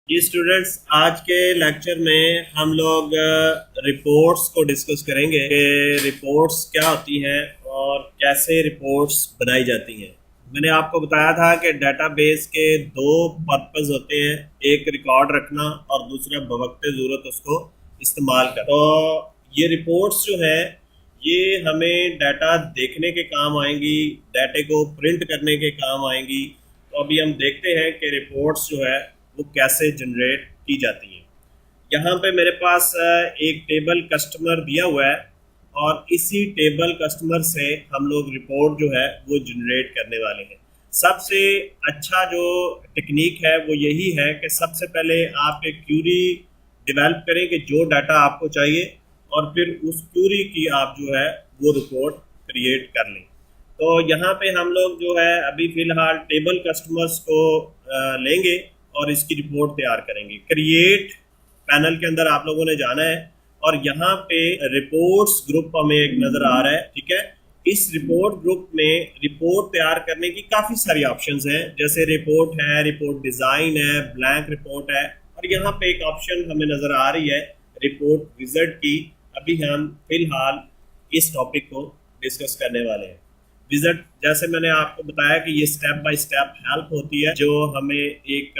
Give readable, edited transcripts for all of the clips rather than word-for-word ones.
जी students, आज के lecture में हम लोग रिपोर्ट्स को डिस्कस करेंगे कि रिपोर्ट्स क्या होती हैं और कैसे रिपोर्ट्स बनाई जाती हैं। मैंने आपको बताया था कि डेटाबेस के दो पर्पस होते हैं, एक रिकॉर्ड रखना और दूसरा बवक्त ज़रूरत उसको इस्तेमाल करना। तो ये रिपोर्ट्स जो है ये हमें डाटा देखने के काम आएंगी, डाटे को प्रिंट करने के काम आएंगी। तो अभी हम देखते हैं कि रिपोर्ट्स जो है वो कैसे जनरेट की जाती हैं। यहाँ पे मेरे पास एक टेबल कस्टमर दिया हुआ है और इसी टेबल कस्टमर से हम लोग रिपोर्ट जो है वो जनरेट करने वाले हैं। सबसे अच्छा जो टेक्निक है वो यही है कि सबसे पहले आप एक क्यूरी डेवलप करें कि जो डाटा आपको चाहिए और फिर उस क्यूरी की आप जो है वो रिपोर्ट क्रिएट कर लें। तो यहाँ पे हम लोग जो है अभी फ़िलहाल टेबल कस्टमर्स को लेंगे और इसकी रिपोर्ट तैयार करेंगे। क्रिएट पैनल के अंदर आप लोगों ने जाना है और यहाँ पे रिपोर्ट्स ग्रुप हमें एक नज़र आ रहा है, ठीक है। इस रिपोर्ट ग्रुप में रिपोर्ट तैयार करने की काफ़ी सारी ऑप्शंस हैं, जैसे रिपोर्ट है, रिपोर्ट डिज़ाइन है, ब्लैंक रिपोर्ट है और यहाँ पे एक ऑप्शन हमें नज़र आ रही है रिपोर्ट विज़िट की। अभी हम फिलहाल इस टॉपिक को डिस्कस करने वाले हैं। विजिट, जैसे मैंने आपको बताया कि ये स्टेप बाय स्टेप हेल्प होती है जो हमें एक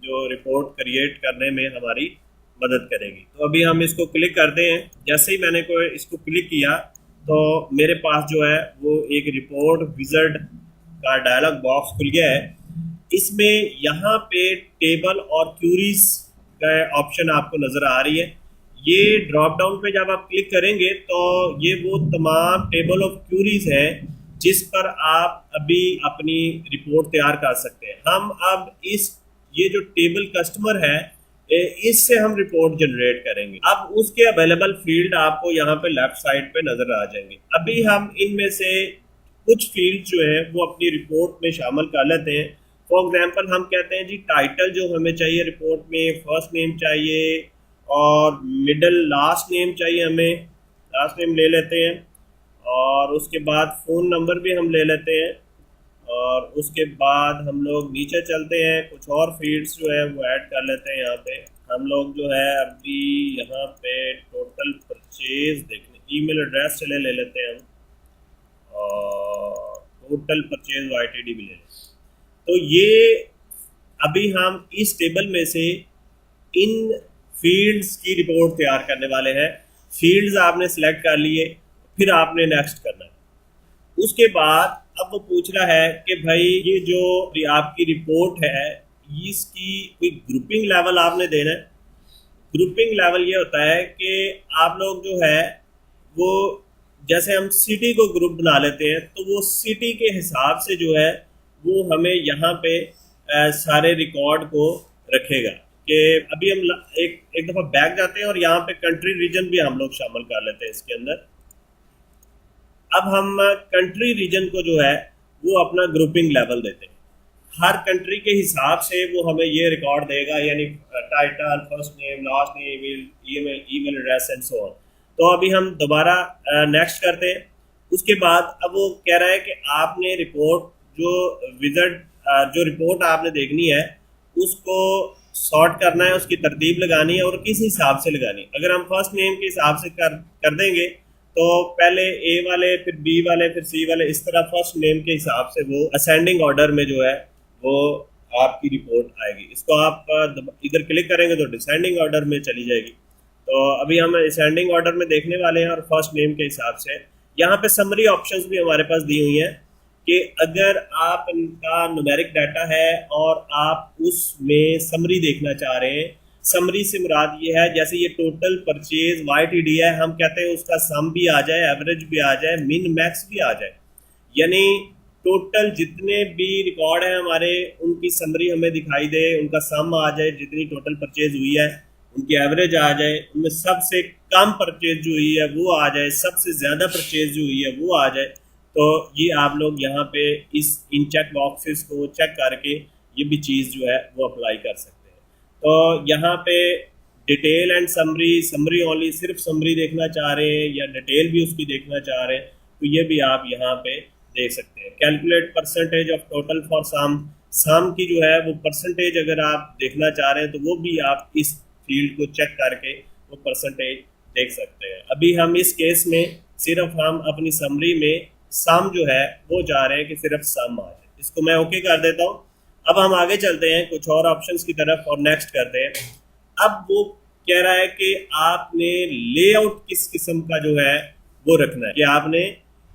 जो रिपोर्ट क्रिएट करने में हमारी मदद करेगी। तो अभी हम इसको क्लिक करते हैं। जैसे ही मैंने इसको क्लिक किया तो मेरे पास जो है वो एक रिपोर्ट विजिट का डायलॉग बॉक्स खुल गया है। इसमें यहाँ पे टेबल और क्यूरीज का ऑप्शन आपको नज़र आ रही है। ये ड्रॉप डाउन पे जब आप क्लिक करेंगे तो ये वो तमाम टेबल ऑफ क्यूरीज है जिस पर आप अभी अपनी रिपोर्ट तैयार कर सकते हैं। हम अब ये जो टेबल कस्टमर है इससे हम रिपोर्ट जनरेट करेंगे। अब उसके अवेलेबल फील्ड आपको यहाँ पे लेफ्ट साइड पे नजर आ जाएंगे। अभी हम इनमें से कुछ फील्ड जो है वो अपनी रिपोर्ट में शामिल कर लेते हैं। फॉर एग्जाम्पल हम कहते हैं जी टाइटल जो हमें चाहिए रिपोर्ट में, फर्स्ट नेम चाहिए और मिडल लास्ट नेम चाहिए, हमें लास्ट नेम ले लेते हैं और उसके बाद फ़ोन नंबर भी हम ले लेते हैं और उसके बाद हम लोग नीचे चलते हैं, कुछ और फील्ड्स जो है वो ऐड कर लेते हैं। यहाँ पे हम लोग जो है अभी यहाँ पे टोटल परचेज देखने, ईमेल एड्रेस चले ले लेते हैं हम और टोटल परचेज YTD भी ले लेते हैं। तो ये अभी हम इस टेबल में से इन फील्ड्स की रिपोर्ट तैयार करने वाले हैं। फील्ड्स आपने सिलेक्ट कर लिए, फिर आपने नेक्स्ट करना है। उसके बाद अब वो पूछ रहा है कि भाई ये जो आपकी रिपोर्ट है इसकी कोई ग्रुपिंग लेवल आपने देना है। ग्रुपिंग लेवल ये होता है कि आप लोग जो है वो जैसे हम सिटी को ग्रुप बना लेते हैं तो वो सिटी के हिसाब से जो है वो हमें यहाँ पे सारे रिकॉर्ड को रखेगा। कि अभी हम एक दफ़ा बैक जाते हैं और यहाँ पे कंट्री रीजन भी हम लोग शामिल कर लेते हैं इसके अंदर। अब हम कंट्री रीजन को जो है वो अपना ग्रुपिंग लेवल देते हैं। हर कंट्री के हिसाब से वो हमें ये रिकॉर्ड देगा, यानी title, first name, last name, email address and so on. तो अभी हम दोबारा नेक्स्ट करते हैं। उसके बाद अब वो कह रहा है कि आपने रिपोर्ट जो रिपोर्ट आपने देखनी है उसको सॉर्ट करना है, उसकी तरतीब लगानी है और किस हिसाब से लगानी है। अगर हम फर्स्ट नेम के हिसाब से कर देंगे तो पहले ए वाले, फिर बी वाले, फिर सी वाले, इस तरह फर्स्ट नेम के हिसाब से वो असेंडिंग ऑर्डर में जो है वो आपकी रिपोर्ट आएगी। इसको आप इधर क्लिक करेंगे तो डिसेंडिंग ऑर्डर में चली जाएगी। तो अभी हम असेंडिंग ऑर्डर में देखने वाले हैं और फर्स्ट नेम के हिसाब से। यहाँ पे समरी ऑप्शंस भी हमारे पास दी हुई हैं कि अगर आप इनका न्यूमेरिक डाटा है और आप उसमें समरी देखना चाह रहे हैं। समरी से मुराद ये है जैसे ये टोटल परचेज YTD है, हम कहते हैं उसका सम भी आ जाए, एवरेज भी आ जाए, मिन मैक्स भी आ जाए, यानी टोटल जितने भी रिकॉर्ड हैं हमारे उनकी समरी हमें दिखाई दे, उनका सम आ जाए, जितनी टोटल परचेज हुई है उनकी एवरेज आ जाए, उनमें सबसे कम परचेज जो हुई है वो आ जाए, सबसे ज़्यादा परचेज जो हुई है वो आ जाए। तो ये आप लोग यहाँ पे इन चेक बॉक्सेस को चेक करके ये भी चीज़ जो है वो अप्लाई कर सकते हैं। तो यहाँ पे डिटेल एंड समरी ओनली, सिर्फ समरी देखना चाह रहे हैं या डिटेल भी उसकी देखना चाह रहे हैं तो ये भी आप यहाँ पे देख सकते हैं। Calculate percentage of total for sum, sum की जो है वो परसेंटेज अगर आप देखना चाह रहे हैं तो वो भी आप इस फील्ड को चेक करके वो परसेंटेज देख सकते हैं। अभी हम इस केस में सिर्फ हम अपनी समरी में सम जो है वो जा रहे हैं कि सिर्फ सम आ जाए। इसको मैं ओके कर देता हूँ। अब हम आगे चलते हैं कुछ और ऑप्शंस की तरफ और नेक्स्ट करते हैं। अब वो कह रहा है कि आपने लेआउट किस किस्म का जो है वो रखना है, कि आपने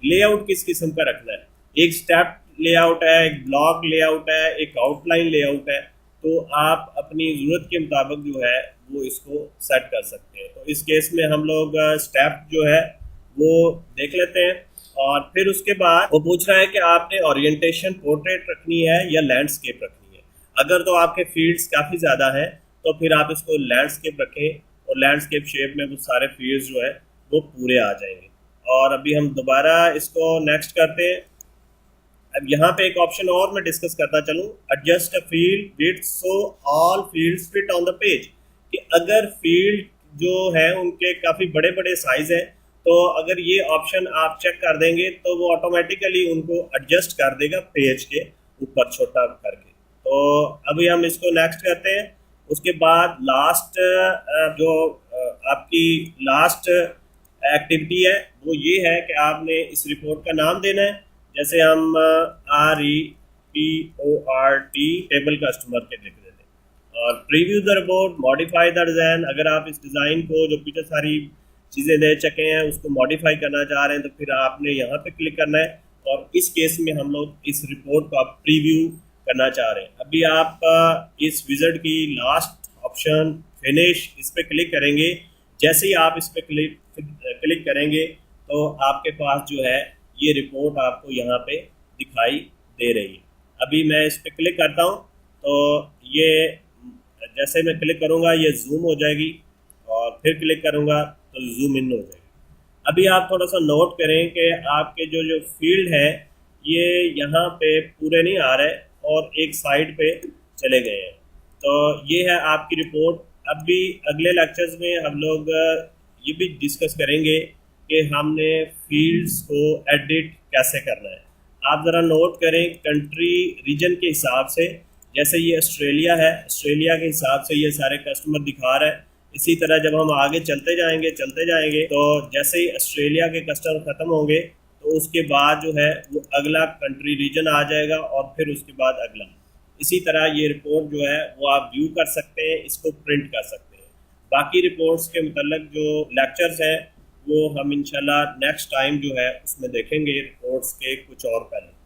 लेआउट किस किस्म का रखना है। एक स्टेप लेआउट है, एक ब्लॉक लेआउट है, एक आउटलाइन लेआउट है। तो आप अपनी ज़रूरत के मुताबिक जो है वो इसको सेट कर सकते हैं। तो इस केस में हम लोग स्टेप जो है वो देख लेते हैं और फिर उसके बाद वो पूछ रहा है कि आपने ओरिएंटेशन पोर्ट्रेट रखनी है या लैंडस्केप रखनी है। अगर तो आपके फील्ड्स काफ़ी ज़्यादा हैं तो फिर आप इसको लैंडस्केप रखें और लैंडस्केप शेप में वो सारे फील्ड्स जो है वो पूरे आ जाएंगे। और अभी हम दोबारा इसको नेक्स्ट करते हैं। अब यहाँ पे एक ऑप्शन और मैं डिस्कस करता चलूँ, adjust a field width so all fields fit on the page. कि अगर फील्ड जो है उनके काफ़ी बड़े बड़े साइज है तो अगर ये ऑप्शन आप चेक कर देंगे तो वो ऑटोमेटिकली उनको एडजस्ट कर देगा पेज के ऊपर छोटा करके। तो अभी हम इसको नेक्स्ट करते हैं। उसके बाद लास्ट जो आपकी लास्ट एक्टिविटी है वो ये है कि आपने इस रिपोर्ट का नाम देना है। जैसे हम REPORT टेबल कस्टमर के लिख देते हैं और preview the report, modify the design. अगर आप इस डिज़ाइन को जो पीछे सारी चीज़ें दे चुके हैं उसको मॉडिफाई करना चाह रहे हैं तो फिर आपने यहाँ पे क्लिक करना है। और इस केस में हम लोग इस रिपोर्ट को आप प्रीव्यू करना चाह रहे हैं। अभी आप इस विज़िट की लास्ट ऑप्शन फिनिश इस पर क्लिक करेंगे। जैसे ही आप इस पर क्लिक करेंगे तो आपके पास जो है ये रिपोर्ट आपको यहाँ पे दिखाई दे रही है। अभी मैं इस पर क्लिक करता हूँ तो ये जैसे मैं क्लिक करूँगा ये जूम हो जाएगी और फिर क्लिक करूँगा तो जूम इन हो जाएगी। अभी आप थोड़ा सा नोट करें कि आपके जो जो फील्ड है ये यहाँ पे पूरे नहीं आ रहे और एक साइड पे चले गए हैं। तो ये है आपकी रिपोर्ट। अभी अगले लेक्चर्स में हम लोग ये भी डिस्कस करेंगे कि हमने फील्ड्स को एडिट कैसे करना है। आप ज़रा नोट करें कंट्री रीजन के हिसाब से, जैसे ये ऑस्ट्रेलिया है, ऑस्ट्रेलिया के हिसाब से ये सारे कस्टमर दिखा रहा है। इसी तरह जब हम आगे चलते जाएंगे तो जैसे ही ऑस्ट्रेलिया के कस्टमर ख़त्म होंगे तो उसके बाद जो है वो अगला कंट्री रीजन आ जाएगा और फिर उसके बाद अगला। इसी तरह ये रिपोर्ट जो है वो आप व्यू कर सकते हैं, इसको प्रिंट कर सकते हैं। बाकी रिपोर्ट्स के मतलब जो लेक्चर्स हैं वो हम इंशाल्लाह नेक्स्ट टाइम जो है उसमें देखेंगे रिपोर्ट्स के कुछ और पहले।